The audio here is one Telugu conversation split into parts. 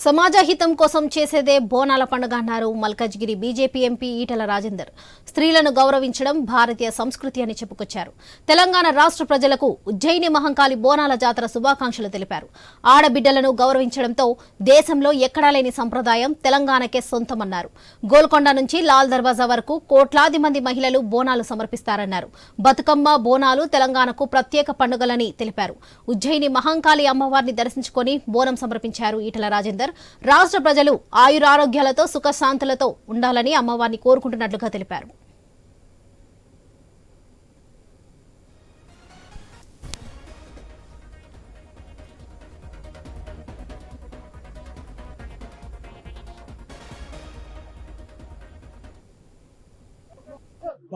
సమాజ హితం కోసం చేసేదే బోనాల పండుగ అన్నారు మల్కాజ్గిరి బీజేపీ ఎంపీ ఈటెల రాజేందర్. స్త్రీలను గౌరవించడం భారతీయ సంస్కృతి అని చెప్పుకొచ్చారు. తెలంగాణ రాష్ట్ర ప్రజలకు ఉజ్జయిని మహంకాళి బోనాల జాతర శుభాకాంక్షలు తెలిపారు. ఆడబిడ్డలను గౌరవించడంతో దేశంలో ఎక్కడా లేని సంప్రదాయం తెలంగాణకే సొంతమన్నారు. గోల్కొండ నుంచి లాల్ దర్వాజా వరకు కోట్లాది మంది మహిళలు బోనాలు సమర్పిస్తారన్నారు. బతుకమ్మ బోనాలు తెలంగాణకు ప్రత్యేక పండుగలని తెలిపారు. ఉజ్జయిని మహంకాళి అమ్మవారిని దర్శించుకొని బోనం సమర్పించారు ఈటెల రాజేందర్. రాష్ట్ర ప్రజలు ఆయురారోగ్యాలతో సుఖశాంతులతో ఉండాలని అమ్మవారిని కోరుకుంటున్నట్లుగా తెలిపారు.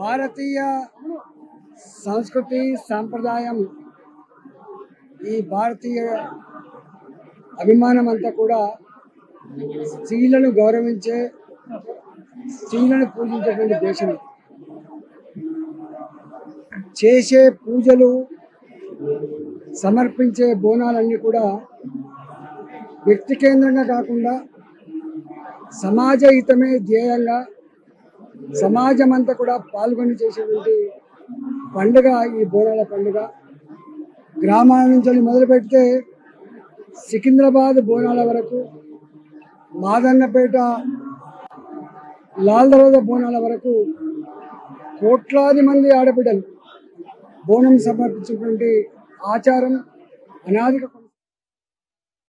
భారతీయ సంస్కృతి సాంప్రదాయం ఈ భారతీయ అభిమానం అంతా కూడా స్త్రీలను గౌరవించే, స్త్రీలను పూజించేటువంటి దేశం. చేసే పూజలు, సమర్పించే బోనాలన్నీ కూడా వ్యక్తి కేంద్రంగా కాకుండా సమాజ హితమే ధ్యేయంగా సమాజం అంతా కూడా పాల్గొని చేసేటువంటి పండుగ ఈ బోనాల పండుగ. గ్రామాల నుంచి మొదలు పెడితే సికింద్రాబాద్ బోనాల వరకు, మాదన్నపేట లాల్ దర్వాజా బోనాల వరకు కోట్లాది మంది ఆడబిడ్డలు బోనం సమర్పించినటువంటి ఆచారం అనాదిగా